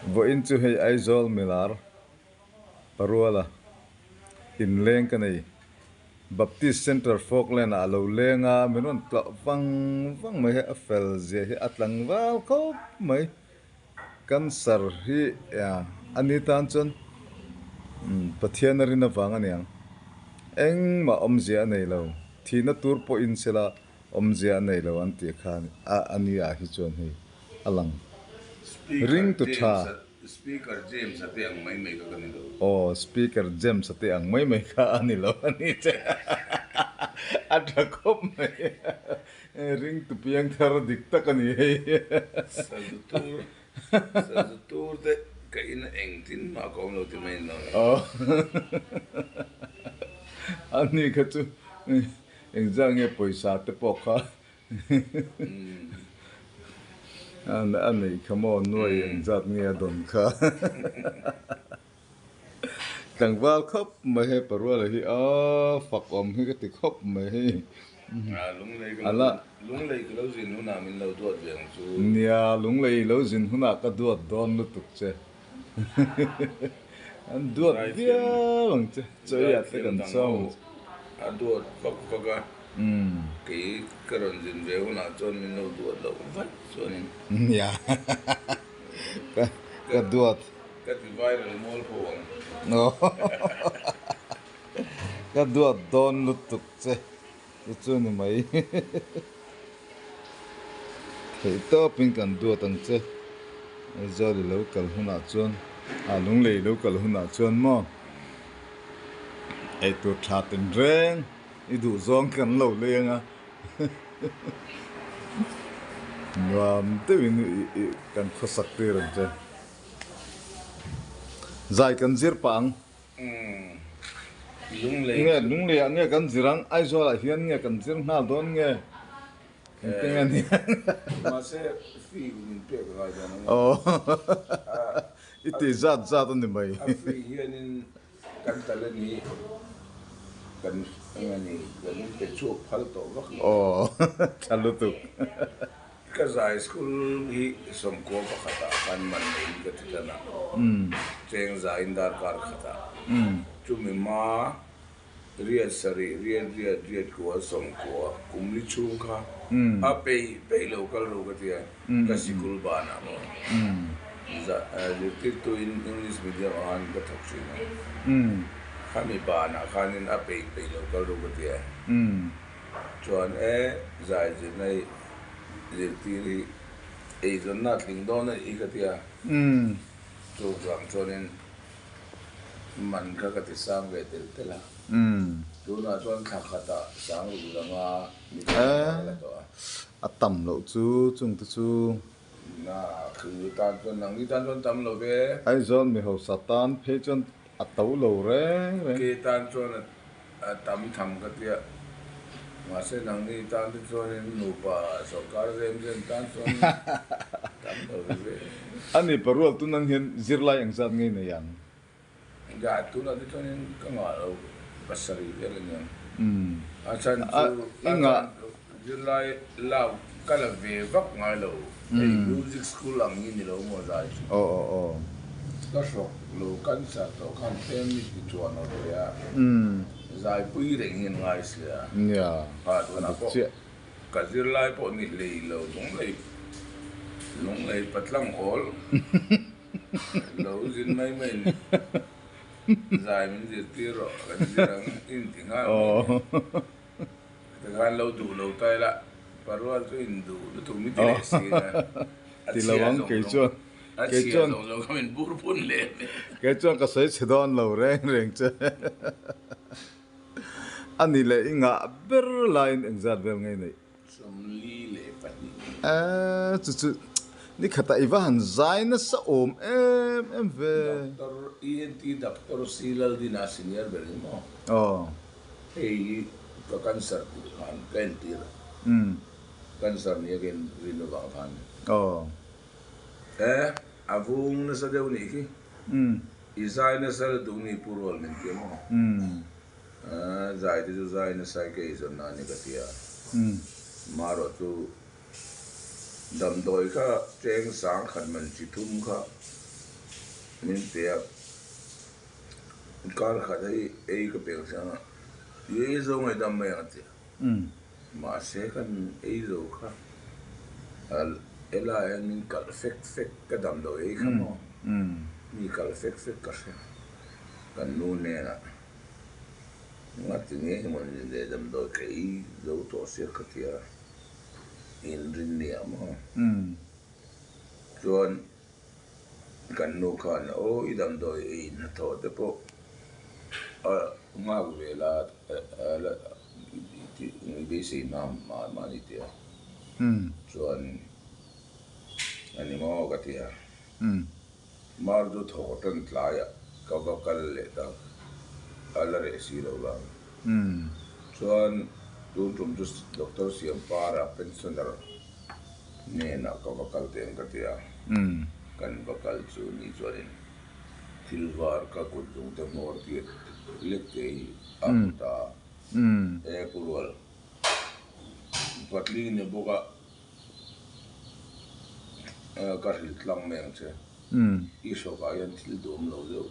Vo in chu hei Aizawl MILAR Rualthankhuma Inleng ka nei Baptist Center Falkland alo lenga menon tla wang mai he afel zia hi atlang wal khop mai kan sar hi ya ani tan chon pathian rin awang aniang eng ma om zia nei lo thina tur po in sela om zia nei lo an ti khan a ani a hi chon hi alang ring to tha Speaker James ate ang may ka ganito. Oh, speaker James ate ang may ka ani lo ani che. Ada kop mai. Ring tu piang thar dikta kani hei. Sa dutur te kain engtin ma kom lo ti mai no. Oh. Ani ka tu engzang e poisa te poka. Ani come on noi engzat ngia don ka. Tang wal khop mai he parwala hi a fak om hi ka ti khop mai hi. Lung lei ka lo zin nu na min lo duat biang chu. Nia lung lei lo zin huna ka duat don lutuk che. An duat dia lang che. Chơi at te kan song. A duat kok ka. Cái karon zin ve huna chon min lo duat lo vat chonin. Nia. Ka duat. Ka ti viral mol po ang. No. Ka duat don lutuk che. Chu ni mai. Thei to pin kan duat ang che. Zo di local huna chon. A lung lei local huna chon mo. Ai tu tha tin reng. I du zong kan lo lenga. Ngam te win kan khosak te ron che. Zai kan zir pang. Lung lei nge kan zirang Aizawl la hian nge kan zir na don nge. Tenga ni. Ma se fi min pe ka ga na. Oh. Iti zat ni mai. A fi hian in kan talani kan ngani kan pe chu phal to vak. Oh. Chalutuk. Ka zai school hi som ko ba khata kan man nei ka titana. Cheng za indar kar khata. Chu mi ma riat sari riat ko som ko kumli chung kha. A pe local ro ka tia ka sikul ba na mo. Za to in English medium an ka thak chi na. Kami ba na khanin a pe local ro ka tia. Chuan zai je nai Zirtiri zon na tling don na ikatia. So jang chonin man ka ti sang ve tel tela. Do na chon khata sang lu langa ni la to. Atam lo chu chung tu chu. Na khu tan chon nang ni tan chon tam lo ve. Aizawl mi ho satan phe chon atau lo re. Ke tan chon tam tham ka tia. Masa nang ni tan chonin nu pa so kar zem tan chon tam lo ve. Ani parwal tu nang hian zirlai ang zat ngei na yang. Ga tu na di chonin ka nga lo pasari ve le Achan chu inga July lao kala ve vak ngai lo music school ang ni lo mo zai Oh. ka shok lo kan sa to kan tem ni ti chuan no ya zai pui reng hin ngai sia Ya. ha to na ko ka July po ni le lo long lei patlang hol lo zin mai zai min zir tiro kan zirang in tinga dengan lo du lo tai la parwal tu indu tu mi ti si na Tilawang kay chuan lo kamin bur pun le kay chuan ka sai chedon lo reng che. Ani le inga ber line ang zat vel ngei nei. som li le pani Chu ni khata iwan zai na sa om em ve. doctor ENT doctor silal dina senior berimo Oh. hey ka cancer kan kentir cancer ni again rino bang phan Oh. avung na sa daw ni ki izay na sa daw ni purol min ki mo zai de zai na sai ke izon na ni ka tia maro tu dam doi ka cheng sang khan man chi thum kha min pia kar khadai ei ka pek sang ye zo ngai dam mai ati ma se kan ei zo kha al ela min kal fek ka dam do ei khamo mi kal fek ka se kan nu ne na ngati nge mon le dam do ke ei zo to se ka tia in rin ne ama chuan kan nu khan o idam do ei na to te po nga vela la be sei ma ni tia chuan ani mo ka tia mar do thotan tlaya ka ba kal le ta ala re si lo la chuan tum just doctor siam para pensioner ne na ka ba kal ten ka tia kan ba kal chu ni chuan tilwar ka ku dung te mor ti lekte amta e kurwal patli ne boka ka hil tlang meng che iso ka yan til dum lo do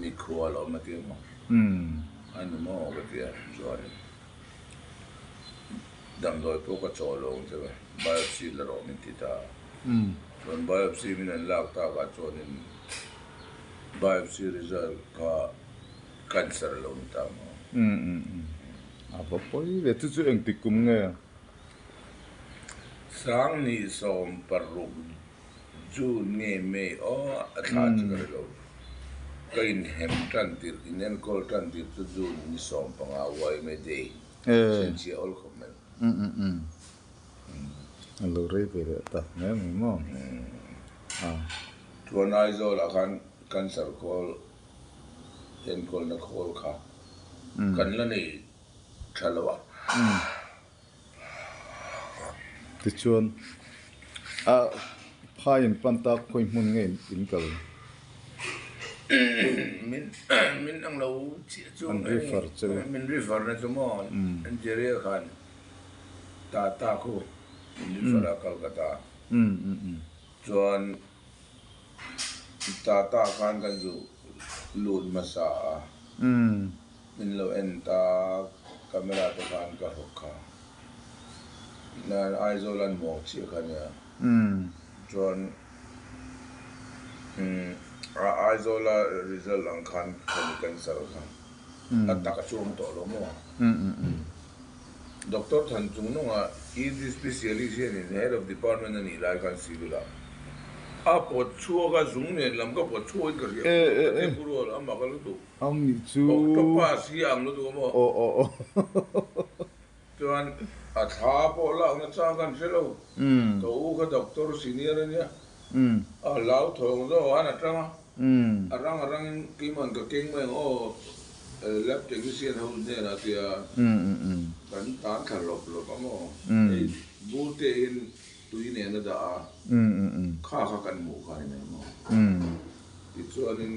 mi khwal o ma ti mo ani mo ka ti chuan dam doi po ka cholo che biopsy la ro min ti ta chuan biopsy min an lak ta ka chuan in biopsy result ka cancer lo ta mo apa poi le tu chu eng tikum nge sang ni som parum ju nge me o athat ka lo kain hem tan tir inen kol tan tir chu ju ni som panga wai me de sen chi ol khmen alo re pe ta ne mo tuan Aizawl akan cancer kol en kol na kol kha kan la nei thalawa ti chuan phain panta khoi mun nge in kal min ang lo chi chu refer che min refer na chu mo an jere khan ta ko min refer Kolkata chuan ta khan kan zu lut masa min lo en ta camera ta khan ka hokha na Aizawl an mo chi khan ya chuan Aizawl result ang khan cancer khan at ta ka chum to lo mo doctor than chung no nga is specialist in head of department ani lai kan sibula a po chuo ga zung ne lam ka po chuo ka ri e puro am ma ka lu tu am ni chu to pa si am lu tu mo o chuan a tha po la na cha kan se lo to u ka doctor senior ania a lau thong do ana tanga arang ki man ka keng me o lab technician ho ne na tia kan tan thar lop mo bu te in tui ne na da kha kan mu kha ne mo ti chuan in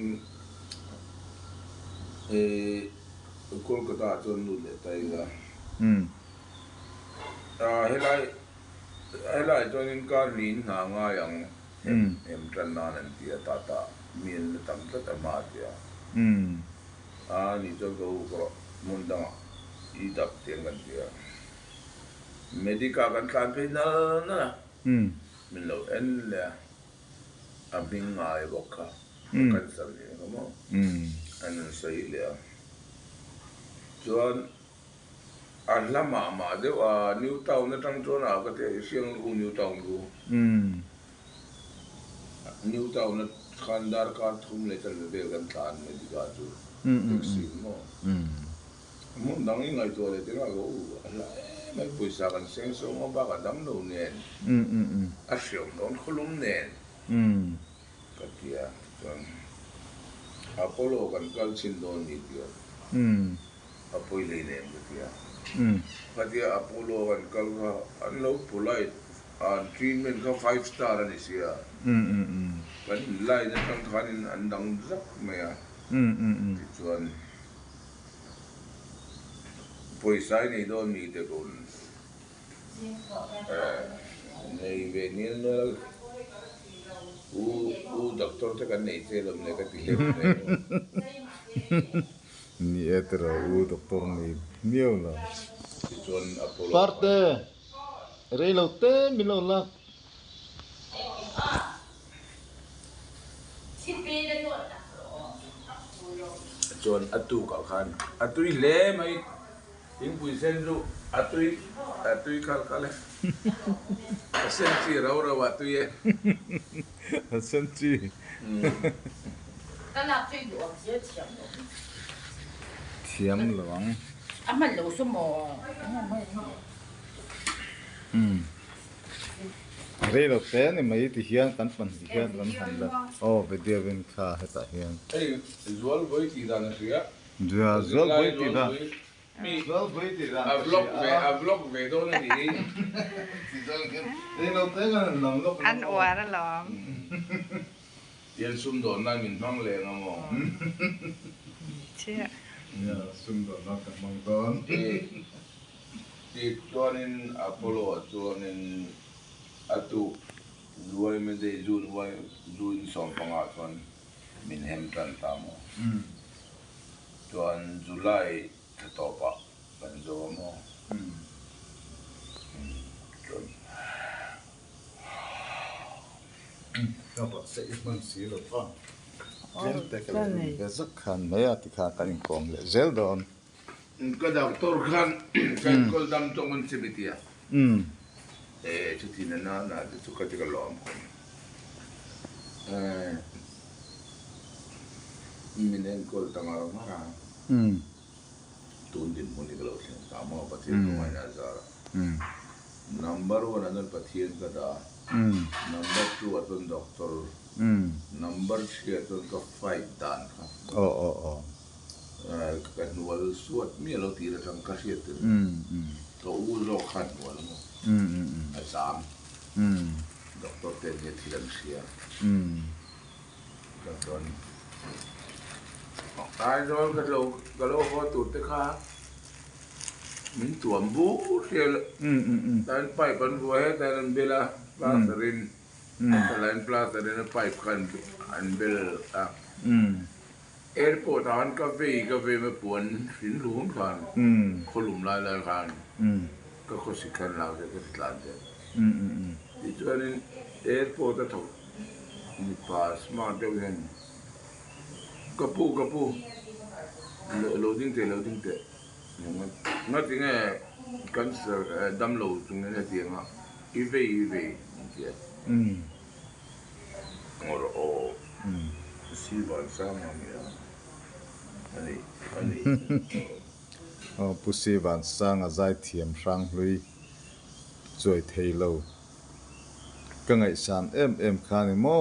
Kolkata chuan nu le tai la helai chuan in ka rin na nga yang em tran na nan tia ta mien le tam ta ma tia ni cho go ko mun da I dap tiang kan tia medica kan kan pe na min lo en le abing ngai bokha kan sa ni mo an sai le chuan an lama ma de wa new town na tang chuan a ka te siang u new town ru new town na khandar ka thum le chal be kan tlan medica chu mo mun dang in ngai to le te ga go ala mai puisa kan seng so mo ba ka dam no nen a siom don khulum nen ka tia chuan Apollo kan kal chin don ni tia apoi le nem ka tia ka tia Apollo kan kal ka an lo pulai an treatment ka 5 star ani sia kan lai na tang khanin an dang zak me ya chuan poisai nei don ni te kon nei ve ni no u doctor te kan nei te lam le ka ti le ni etero doctor ni miêu là chuan apollo parte rei lo te mi lo lak chuan atu ka khan atui le mai in pui sen ru atui kal kale sen chi rau rau atui e sen chi cái nào最多些甜的， thiam lawang 啊，蛮有什么？ rei lo te ni mai ti hian kan pan ti hian kan han la oh vedevin kha heta hian ei zual voi ti dan ria ja zol boi ti da mi zol boi ti da a vlog ve do na ni rei lo te kan nam lo ăn ủa đó lắm yen sum do na min bang le nga mo chứ ya sum do na ka mang don ti tonin apollo tonin atu luai me de jun wai jun som panga ton min hem tan tamo tuan July topa ban zo mo ka ba se man si lo pa zel te ka le zak khan me ya ti kha kan kom le zel don ka doctor khan kan kol dam tong on sibitia chuti na tu ka ti ka lom minen kol tanga mara tun din mo ni galo sin tama pathian ko mai na zara number 1 anal pathian ka da number 2 atun doctor number 3 atun ka fight dan ka oh kan wal suat mi lo ti ra tang ka siet to u lo khan wal mo asam doctor te ni thilan sia ka don ai rồi cái lô ho tụt tới kha mình tuẩm bú thì tan pipe ban vui tan bela plasterin tan plasterin pipe kan an bel airport an cafe me puan sin luhun kan kolum lai kan ka khosikan la ke tlande itu an airport to ni pas ma de wen kapu loading te nga tinga cancer dam lo tung na tinga ive ya or si ban sama ya ani oh pusi van sang a zai thiam sang lui choi thei lo ka ngai san em khani mo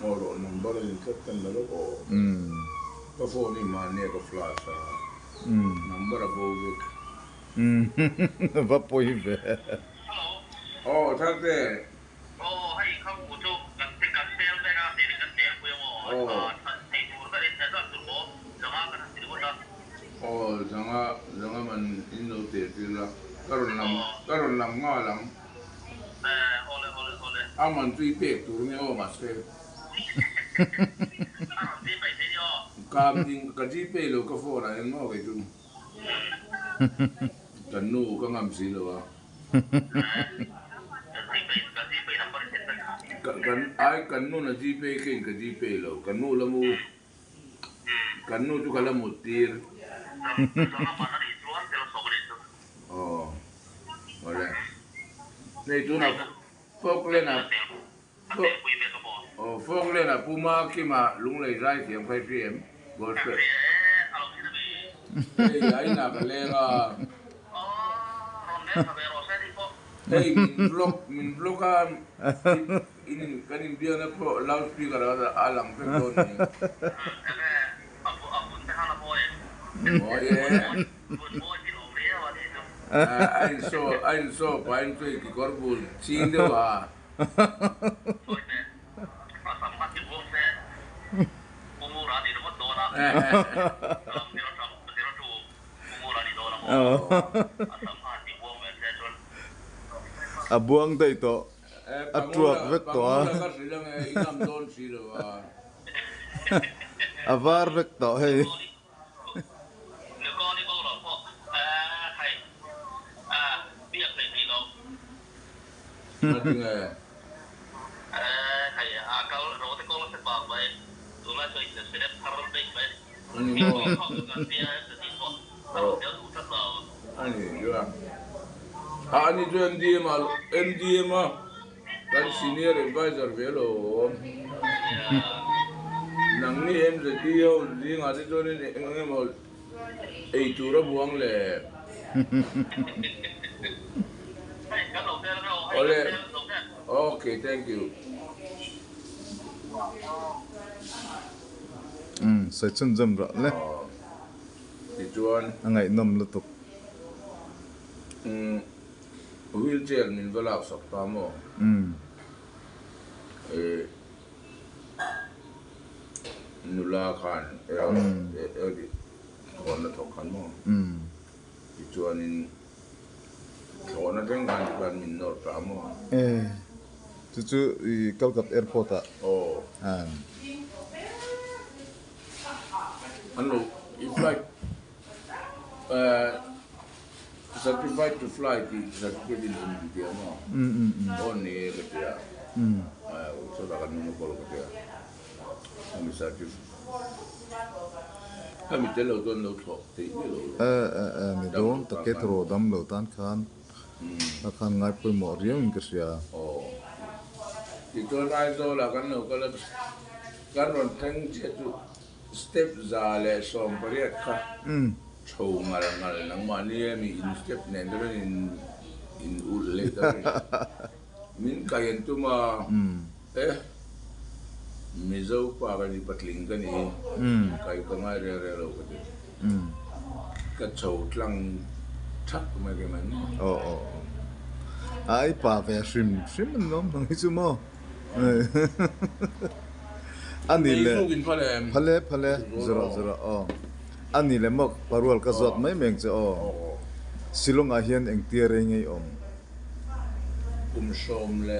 or number in katan lo ka phone ni man ne ka flash number above it va poi ve oh thak deให้เข้าหูจุกกันติดกันเซลได้นะติดกันเซลคุยว่าไอ้ตัวก็เล่นแต่ก็ตัวจะมากันติดกัน oh janga man in lo te tila karon lam nga lang ole aman tui pe tu ne o ma seที่ไปเที่ยว kam ding ka ji pe lo ka fo na ngo ke tu kan nu ka ngam si lo waที่ไปทำบริษัท kan ai kan nu na ji pe ken ka ji pe lo kan nu la mu kan nu tu kala mu tir oh wala nei tu na fok le na oh fok le na puma ki ma lung le rai thiam khai pm bot pe ai na ka le ga hey min vlog kan ini kanin dia na po loudspeaker ada alang pe don ni oh yeah I saw pain tu ki korbul chin de wa abuang dai to atruak vek to ka silang inam don si lo wa avar vek to hey nếu con đi câu là họ thầy biết thầy gì đâu mati nga thầy câu rồi thì câu là sẽ bảo vậy tụi nó chơi sẽ đẹp thằng nó đẹp vậy ani mình mo không có cái gì để đi thôi tao đều đủ tất cả ani yo ani jo MDMA kan senior advisor velo nang ni em je dio di nga de jo ni ngem mo ei tu ra buang le cái đầu tiên đâu ole okay thank you sai chun jam ra le ti chuan ngaihnawm lutuk wheelchair min velak sak ta mo nula khan di kona thok khan mo ti chuan in kona teng kan min nor ta mo chu Calcutta airport a ano if like certified to fly the certificate in India mo oni ketia so da kan mo ko ketia kami certificate kami telo don lo thok ti lo ni don ta ke tro dam lo tan khan ta khan ngai pui mo riang ke sia ti to Aizawl la kan no ko la kan ron teng che tu step za le som pariat kha chou ngal nang ma ni mi in step ne ndo in ul le ta min kayen tu ma mi zo pa ga ni patling ka ni kai ka ngai re lo ka ti ka chou tlang thak ma ke man ai pa ve shrim nom nang hi chu mo ani le phale zero ani le mok parwal ka zot mai meng che silonga hian engtir ngei om som le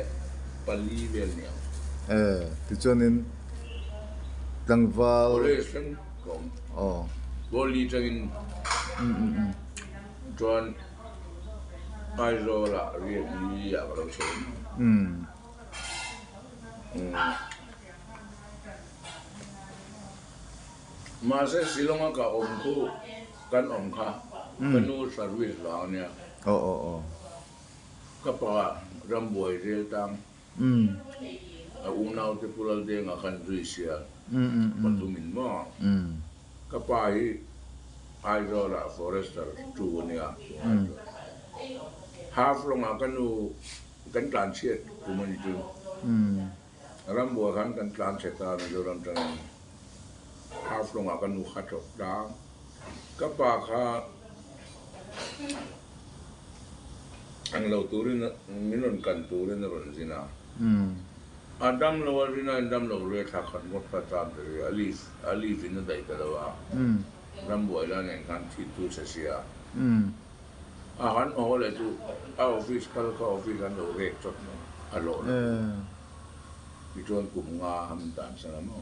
pali vel ni ti chonin tangwal ole sem kom boli tangin John Aizawl la ri ya ba lo so Masa silonga ka omku kan omka kanu service la nya kapa ramboy rel tang unau te pulal de nga kan duisia patumin mo kapa hi Aizawl la forester tu nya half longa kanu kan plan chet kumani tu ramboy kan plan cheta na joram tang half long akan nu khatok da kapa kha ang lo turin minon kan turin ron zina adam lo warina adam lo re tha khan mot pa tam de alif in dai ka dawa ram boy la nen kan thi tu sa sia han o le tu office kal ka office an lo re chot no alo ni ton kum nga ham tan sa mo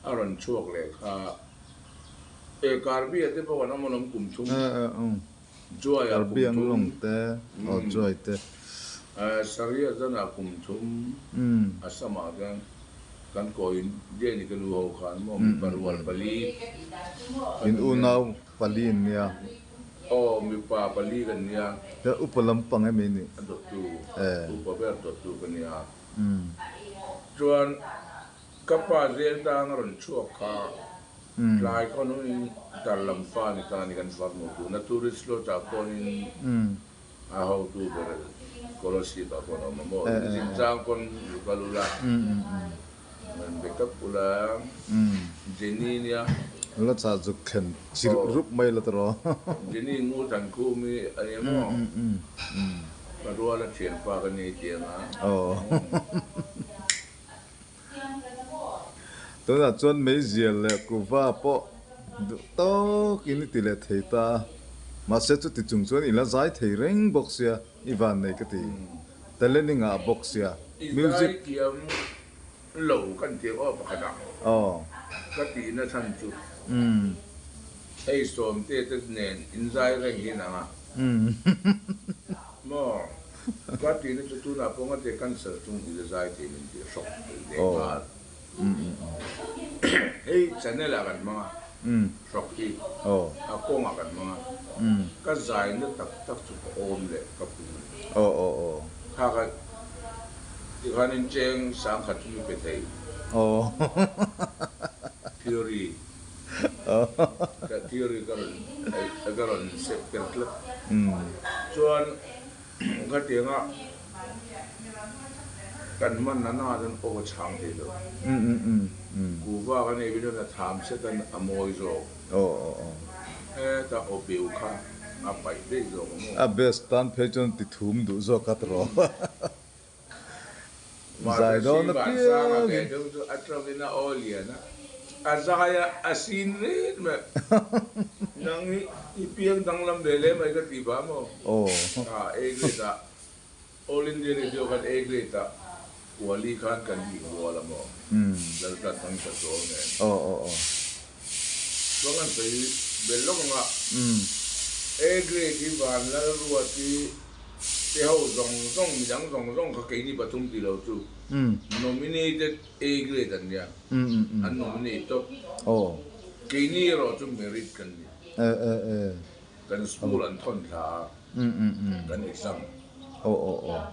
aron chuak le kha karbi ate pa wana monam kum thum joy al karbi ang long te joy te saria jana kum thum asama kan koin de ni kan ho khan mo parwal pali in unau palin nia mi pa pali kan nia te upalam pang ai ni dot tu upaber dot tu kan nia chuan kapa zel tang ron chuak kha lai ko nu tar lam fa ni ta ni kan fa mo tu na tourist lo ta ko ni a how to ber kolosi ta ko no mo jin jang kon kalula man backup ula jeni nia lo cha zu khen chir rup mai la tro jeni ngu tan ku mi ai mo ka ro la chen pa ka ni ti na tôi là chọn mấy giờ là cụ va po to cái này tỷ lệ thầy ta mà sẽ chút thì chúng chọn là giải thầy rèn boxia Ivan này cái gì ta lên ngã boxia music kiam lo kan te o pa kada oh ka ti na than chu mm ei som te te nen in zai reng hi na nga mo ka ti na chu na po nga te kan ser chung i zai te min te shop de ma ei channel a kan ma shop ti oh a ko nga kan ma ka zai na tak tak chu om le ka pu oh ka ka ti kan in cheng sang khat chu pe te oh theory ka theory karon se perkla chuan ka tinga kan man na dan o chang de lo ku ba ka nei bi na tham se kan amoi zo oh ta o biu kha a pai de zo mo a best tan phejon ti thum du zo katro zai do na sa pia ke do atrovina olia na azaya asin rin me nang ipiang dang lam bele mai ka tiba mo oh egreta all india radio kan egreta wali khan kan di wala mo dal ka tang sa so ne oh bangan sai bello nga egreti ban la ruati te ho zong zong mi dang zong zong ka kai ni batum ti lo tu nominated egreta nya an nominate to oh kai ni ro tu merit kan ni kan school an thon tha kan exam oh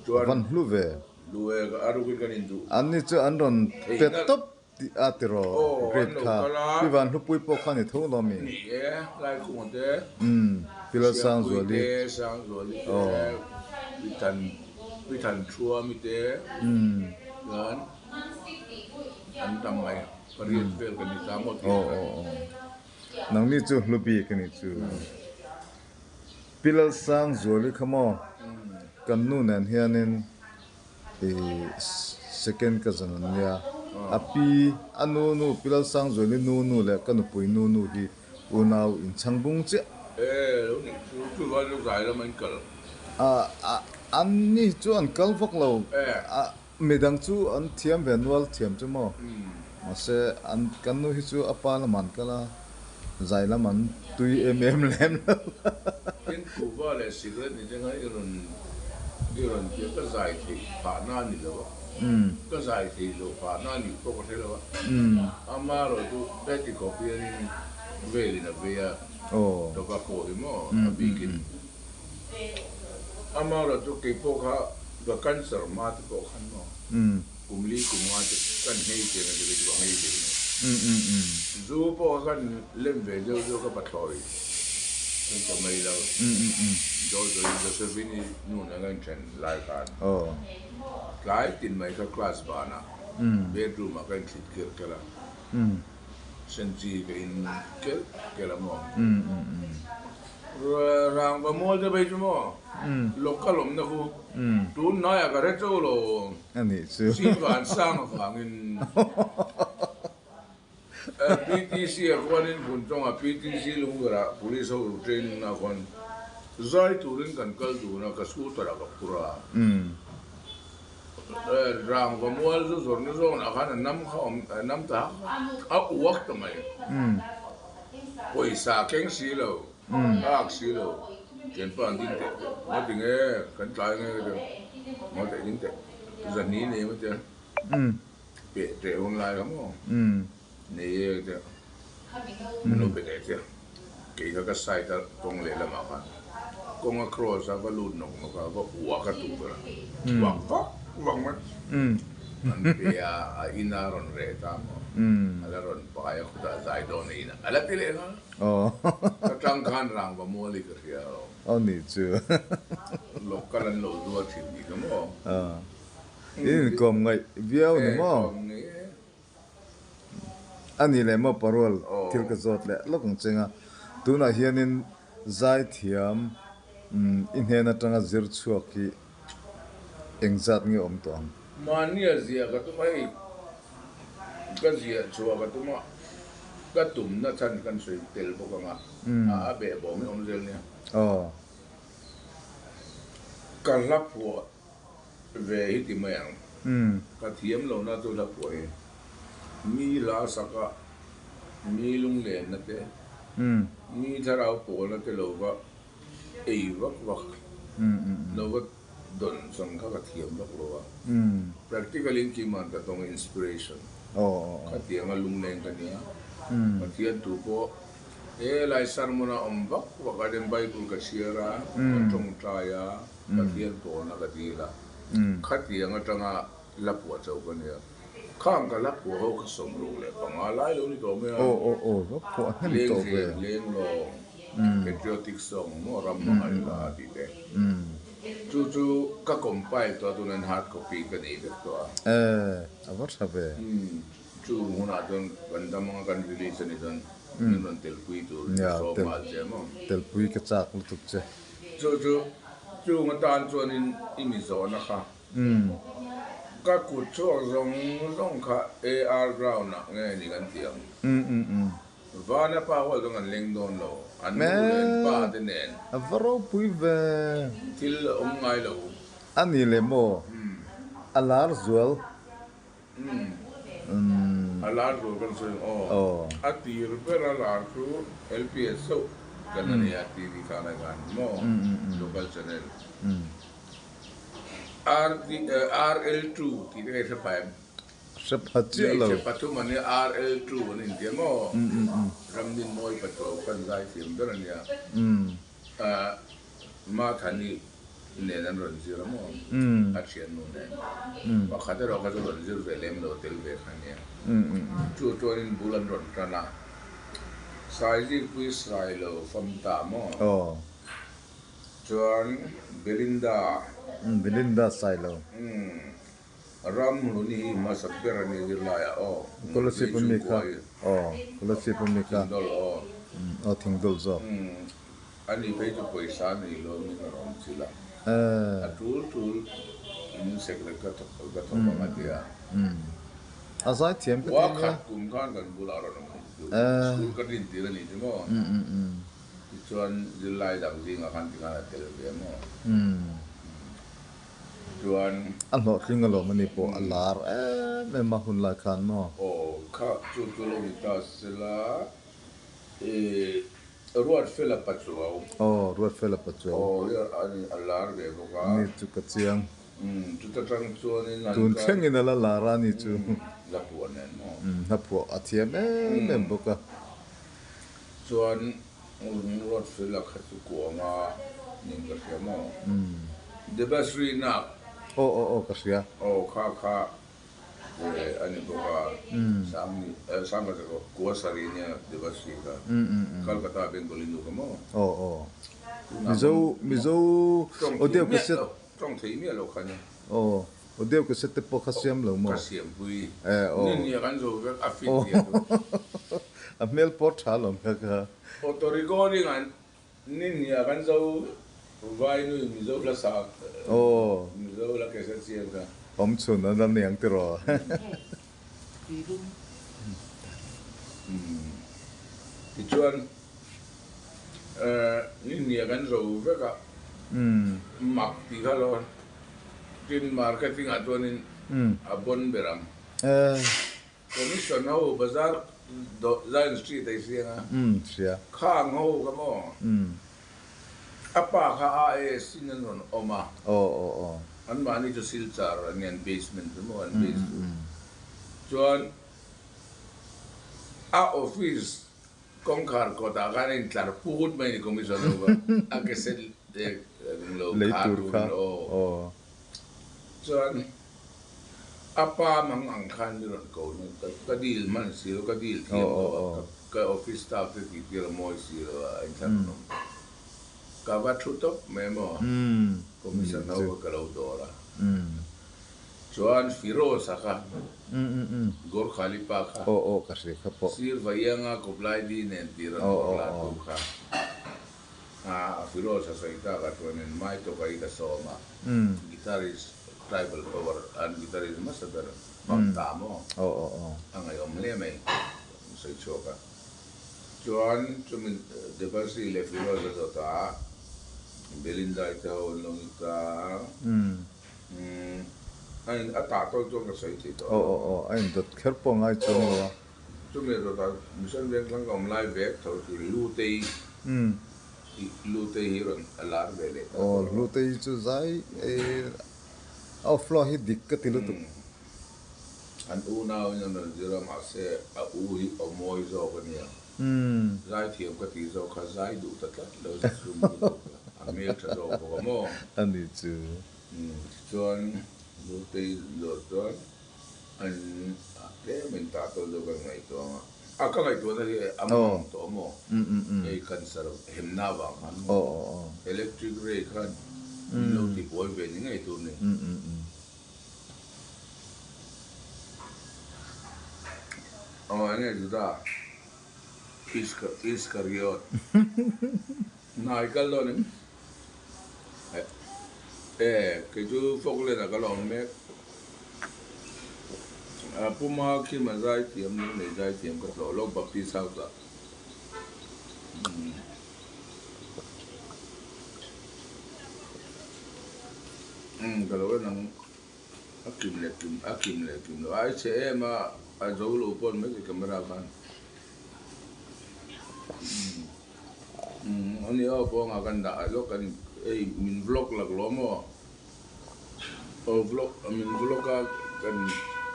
chuan van hluve luwe ka aru kan indu anni chu anron petop ti atiro great kha piwan hlupui po khani thong mi ni e lai ku de pila sang zoli sang zoli bitan chua mi te gan an tam mai pariat pel kan ni ta mo ti oh nang ni chu hlupi kani chu pila sang zoli khamo kan nu nan hianin second cousin nya api anu pila sang zoli nu le kan pui nu hi unau in changbung che lo ni chu ba lu zai la man kal anni chu an kalvok lo medang chu an thiam venwal thiam chu mo mase an kanu hi chu apa la man kala zaila man tui lem lo in ku ba le secret ni jang iron ki ka zai thi pa na ni lo ka zai thi lo pa na ni ko ko the lo amaro tu peti ko pi ni veli na via oh to ka ko mo abikin amaro tu ke po kha ga cancer ma tu ko khan mo kumli kumwa tu kan hei te na de ko hei te zu po kan lem ve jo ka patloi ko mai lo do se vini nu na ngan chen lai kan oh lai tin mai ka class ba na bedroom ma kan sit ker kala senji ke in kela mo rang ba mo de bai mo local om na ku tu na ya ka re cho lo ani chu si van sang phang in PTC akwanin buntong PTC lungara police ho training na kon zai turin kan kal du na ka scooter ka pura rang ba mual zo zor ni zo na kan nam khom nam ta a uak ta mai oi sa keng si lo ak si lo ken pan din te ma ding e kan trai nge de ma te din te zan ni ne ma te pe te online ka mo ne ye te no pe te te ke ka sai ta tong le la ma kan kong a cross a balloon no ka ba uak ka tu ra wak fa wak ma an pe a inaron re ta mo ala ron pa ya khuda zai do ne ina ala tile na oh ka tang khan rang ba mo li ka ya ro ani chu local an lo do thim ni ka mo in kom ngai viau ni mo ani le mo parol thil ka zot le lokong chenga tuna hianin zai thiam in hena tanga zir chuak ki engzat ngi om tong mania zia ka tu mai ka zia chua ka tu ma ka tum na chan kan sui tel bo ka nga a be bo mi om zel ne oh ka lap wo về hít thì mày cái thiếm lâu na tôi là quậy mi lá saka mi lung lên nè thế mi thà rau bò nè thế lâu vợ ấy vợ lâu vợ đồn xong cái thiếm vợ lâu practically khi mà cái tông inspiration cái thiếm là lung lên cái nia cái thiếm tu po lại sarmona vợ cái đêm Bible cái sira cái trong traya cái thiếm po na cái gì là cái thiếm cái trong lắp của cháu cái nia khang cái lắp của họ cái sông rồi đấy bằng ai lại luôn đi đâu mấy lắp của hắn tổ về lên lo patriotic song mo ram mo ai là đi đấy chú các công bài tôi nên hard copy cái này được đó vắt sao về chú muốn là tôi vẫn đang mang cái release này tôi nên tel quy tôi so mal chứ mà tel quy cái chắc lutuk chứ chú người ta cho nên imizona ha các cụ cho rong cả AR ground nghe đi cái tiếng và nó bảo họ đang lên đồn lo anh muốn ba tên nè varo pui về til ông ngay lo anh đi lấy mo alar zual alar rồi con số ati repair alar rồi LPS so cái này ati đi khai gan mo local channel RL2 thì cái sẽ phải sắp hết chưa lâu sẽ bắt đầu mình RL2 nên tiếng mo ram din moi bắt đầu phân giải phim đó là mà thani nên anh rồi gì lắm mo action luôn đấy và khai đó cái rồi gì về làm đồ tel về khai nhé chú tôi nên bulan rồi ra na sai gì quý sai lo phẩm ta mo John Belinda Silo Ram luni masakper ni dilaya Kolasi pemika Kolasi pemika Tingdol zo ani pejo poisa ni lo ni ram sila atul in secret ka to matia azai thiam ka wa khat kum kan bulara no school ka din tira ni mo chuan dilai dang jing a kan tinga tel ve mo chuan lo thing lo mani po alar me ma hun la khan mo kha chu lo ta sela ruat fela patro ruat fela patro ya ani alar ve bo ka ni chu ka chiang chu ta tang chuan in lan tun theng in la la ra ni chu la pu nen mo na po athiam em bo ka chuan ruat fela kha chu ko nga ning ka se mo the best na ka sia kha ani bo ka sam ka ko sarinya the best ka Kolkata Bengali no ka mo mizo odeu ka set trong thấy mi lo khanya odeu ka set po khasiam lo mo khasiam bui ni kan zo ka afit a mel pot halom ka Otorigo ni kan ni kan zo vai nu mi zo la sa mi zo la ke sa siam ka om chun na niang ti ro ti chuan ni kan zo ve ka mak ti ka lo tin marketing atonin abon beram commission ho bazar Zion Street ay siya siya khang ho ka mo apa ka sinan ron oma an mani to silchar an basement mo an basement chuan a office kongkar ko ta kanin klar pugod may ni commission ho a kesel lo ka chuan apa mang angkan ni ron ko ka deal man silo ka deal ka office staff ti tira mo silo ang tanong ka ba tutop memo commission ho ka lo dora chuan firosa ka gor khalipa ka kasi ka po sir vayanga ko blai di nen tira ko la tu ka firosa sa ita ka tuan mai to ka ita soma guitarist tribal power and guitarist master pamtamo ang ngaihnawm le mai sai choka chuan chumin deparsi le firosa ta Belinda ita long ita anh ta tôi cho cái sấy thì đó anh đợt khép bông ai cho nó chúng mình rồi ta mình sẽ đang làm live về thôi thì lưu tây rồi là về đấy lutuk chu zai outflow hi dikkat lutuk anh u nào như là giờ mà sẽ u hi ở môi rồi cái này zai thiêm cái tí rồi khai zai đủ tất cả lâu rồi anh mấy cái rồi có mò anh đi chứ chọn lưu tây rồi chọn anh để mình ta tôi rồi cái ngày đó cái ngày đó thì anh mong đó mò cái cần sao hiểm nào bằng anh electric ray kan lâu thì bồi về những ngày đó này anh ấy đó iskariot này cái đó này cái chú phúc lên là cái lòng mẹ Puma khi mà giải thiểm này giải thiểm cái lỗ lông bắp tí sao đó cái lỗ nó akim lệ nó ai chế mà Aizawl lỗ pon mấy cái camera kan anh ấy ở phong akan đã lúc anh mình vlog là lỗ mà vlog mình vlog kan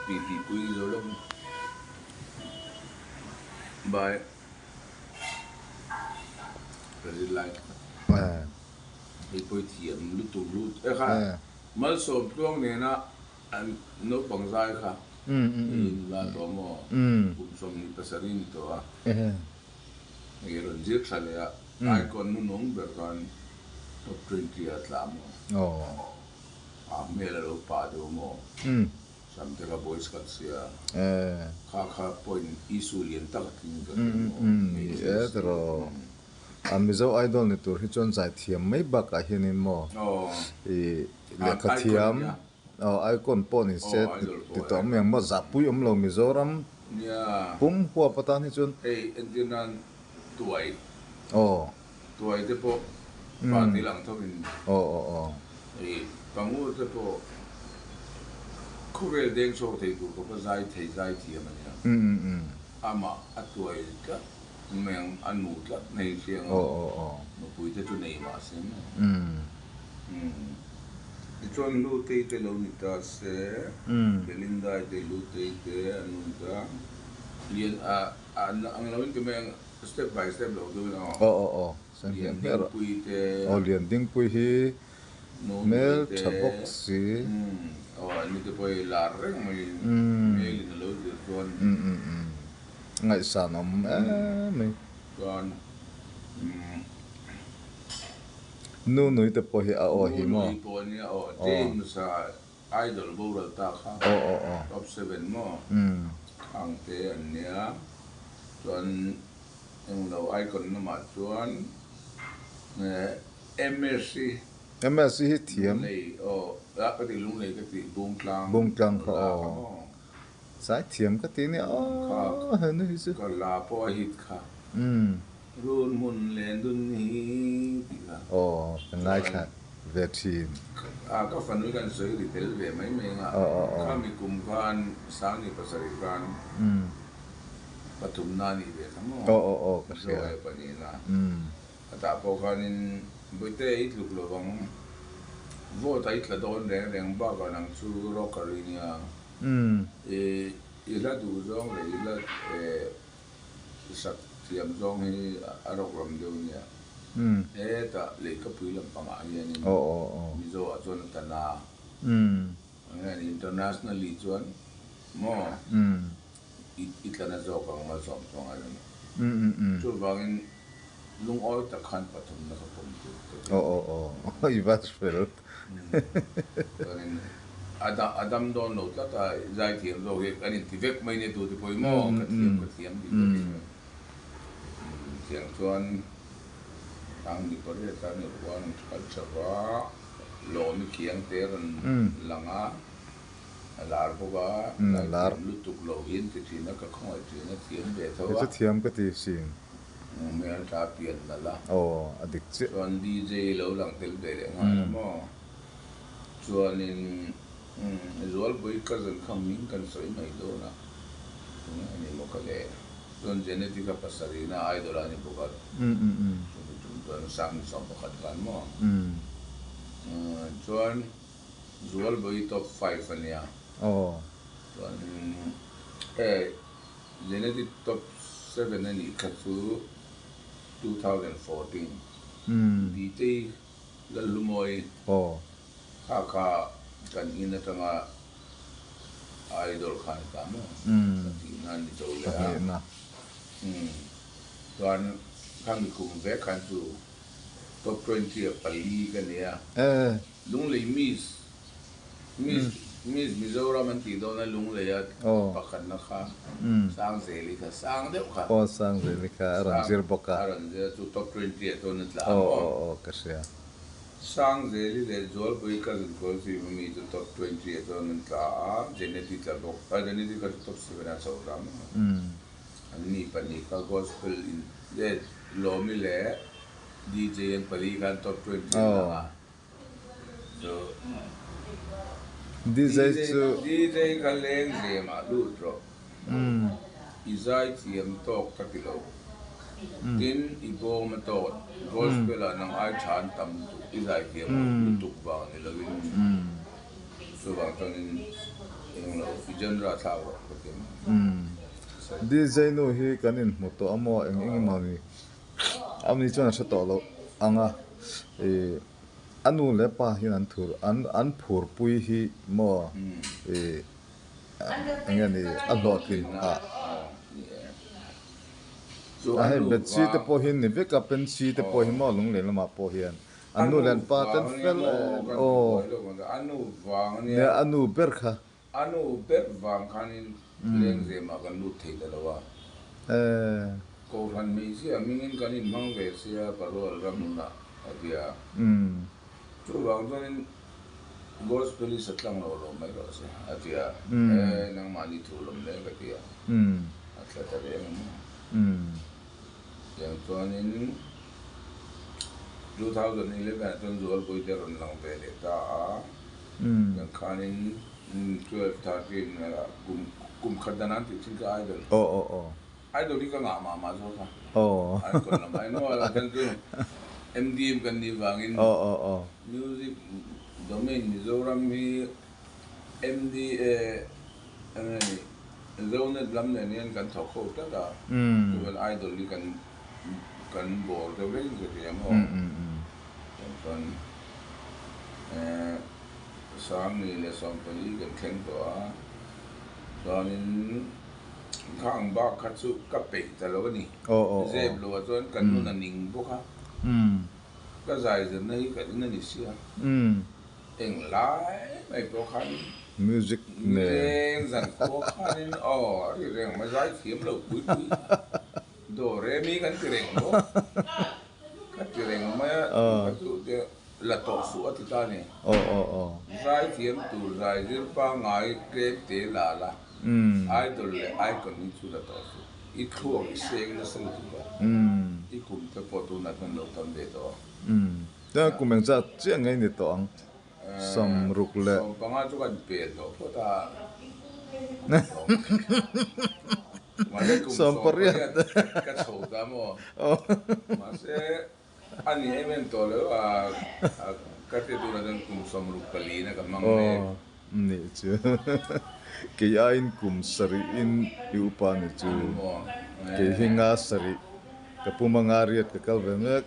tí quý rồi lắm bài cái gì lại thì bơi thiểm lutuk ha mal sôm tuông này na anh nấu bằng dai ha là đó mà cũng sôm ni pasarin to cái rồi giết sao vậy ai còn muốn nấu bữa còn top 20 at làm mẹ là đâu pa đâu mà sampai ka boys kat sia kha point isu lien tak tin ka terus Aizawl idol ni tur hi chon zai thiam mai ba ka hianin mo le ka thiam icon pon ni set ti to meng ma zapui lo Mizoram pum huwa patan hi chon endinan tuai te po pa ti lang thokin pangu te po Kurel deng so te tu ko zai thiam ania ama atuai ka meng anu tla nei siang no pui te tu nei ma sen chon lu te lo ni ta se belinda te lu te anu ta lien ang lo ke meng step by step lo du no san lien pui te lien ding pui hi mel thabok si ini tu pun larang mai ni lo tu tuan ngaihnawm mai tuan nui te po hi hi mo po ni team sa idol boral ta kha top 7 mo ang te ania tuan ang lo icon na ma tuan MSC hi thiam cái gì lúc này cái gì bung tlang kho sai thiam cái tí này hình như chứ còn là po hit kha run mun len dun hi cái ngay chặt về team các phần nuôiกันsới thì tel về mấy mấy ngà kami kum kan sang ni pasari kan patum na ni về thamo cái gì rồi pani na ta po kanin buite it luk lo bang vô tay là đón đèn ba cái năng su rockery nha là đủ giống là sạch tiệm giống hay rock làm đâu nha ta lấy cái quý làm bằng ai vậy nên ví dụ ở chỗ nào ta internationally chọn mo ít là nó giàu bằng mà sống trong ai đó chỗ vàng lung oi ta khăn bắt thùng nó không có gì vậy phải Adam don no ta zai thiam rồi cái anh thì vek mấy này tụi thì bồi mò cái thiam thì thiam chuan đang đi có cái ta nhiều quan cái chava lo mi kiang te ran langa lar boga lar lutuk lo in thì nó cái không phải thì nó thiam về thôi cái thiam cái gì xin mẹ ta tiền là adik chuan DJ lo lang tel về để ngay mò chuan in zual boi cousin coming kan soi mai do na ani mo kale don genetic pasari na idol ani bukat chuan sang som pakhat kan mo chuan zual boi top 5 ania chuan genetic top 7 ani khatsu 2014 DJ lalumoi kaka kan ina tanga idol khan ta mo nan ni to le tuan kang kum ve kan tu top 20 pali kan ya lung le miss Mizoram an ti do na lung le ya pakhan na kha sang zeli kha sang de kha sang zeli kha ranjir boka ranjir tu top 20 to na tla kasya sang zeli le zol boi ka zol si mi to top 20 to na tla genetic la bok genetic ka top 7 na so ram ani pani ka gospel in le lo mi le DJ en pali kan top 20 na so DJ ka leng ze ma lutro izai tiam tok ka kilo tin ibo ma to gospel nang ai chan tam izai tiam lutuk ba ni lovin so ba tan in lo genre tha wa ke DJ no hi kanin moto amo eng mami amni chona sa to lo anga anu lepa hin an thur an phur pui hi mo engani alokin a he bet si te po hin ni veka pen si te po hin mo lung le lama po hian anu len pa ten fel anu wang ni anu ber kha anu ber wang khanin leng ze ma kan lu thei da wa ko ran me si amingin kanin mang ve sia parol ramuna adia tu wang zonin gospel is atlang lo mai ro se adia nang mani thu lom le ka dia atla ta re yang tuanin 2011 ton zual boi der on lang pe le ta yang khanin 12 13 kum khadanan ti chin ka idol idol ni ka ma zo ka ai ko na mai no ala kan tu MDM kan ni wangin music domain Mizoram mi MDA ani zone lam ne ni kan thok ko ta da tu idol ni kan bor de ven ke ya mo kan sang ni le som pa ni kan theng to donin khang ba khatsu ka pe ta lo ni zeb lo chon kan nu na ning bo kha ka zai ze nei ka na ni sia eng lai mai bo khan music ne zan ko khan ri reng ma zai thiam lo pui do re mi kan tireng bo ka tireng ma ka tu de la to su atita ni zai thiam tu zai zir pa ngai ke te la idol le icon ni chu la to su I khuang I seng na sang tu ba I kum te po tu na kan lo tam de to ta kumeng cha chiang ngai ni to ang som ruk le som panga chu kan pe to po ta som pariat ka chou ta mo ma se ani emen to le ka te tu na dan kum som ruk pali na ka mang ne ni chu ke yain kum sari in upa ni chu ke hinga sari ka pumangariat ka kalvemek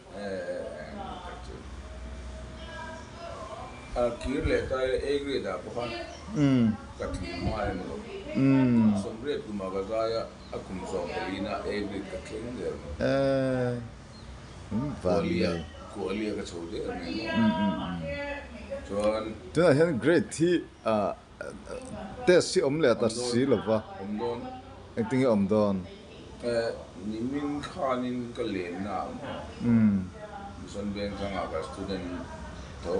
kir le ta egre da po khan ka ti mai no sombre tu magazaya akum so pelina egre ka kleng der valia kolia ka chode chuan tu na hen great thi te si omle ta si lova omdon acting omdon nimin khanin ka len na son ben sanga ka student to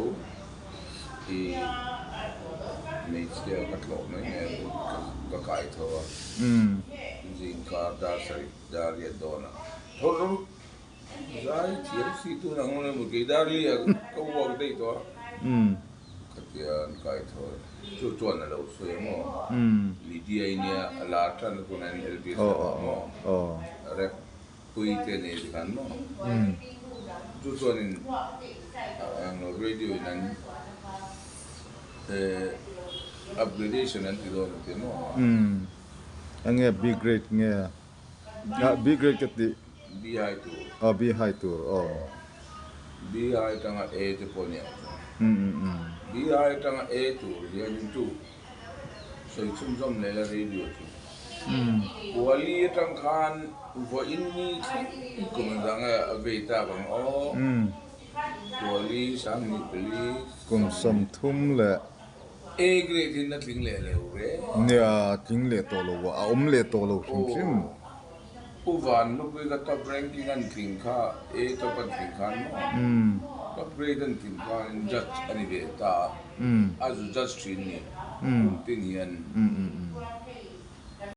I needs to cut low me ka kai to jin ka da sai da ri dona thorum zai thiam si tu na ngone mu ke dar li ka wo dei to ka te kian kai thoi chu chuan a lo soi mo lidia inia ala tan kunan elbi mo rep pui te ne kan mo chu chuan in ang radio nan upgradation an tilo te mo ange big grade nge big grade kati bi hai tu bi high tour bi hai tanga e te ponia bi hai tanga e tu hian tu soi chum jom le la radio tu wali tang khan vo in ni kum danga aveita bang wali sang ni peli kum som thum le e grade in na ting le re nia ting le to lo wa om le to lo him uvan nu ga top ranking an ting kha e to pan ting khan top grade an ting khan judge ani ve ta azu judge trin ni tin hian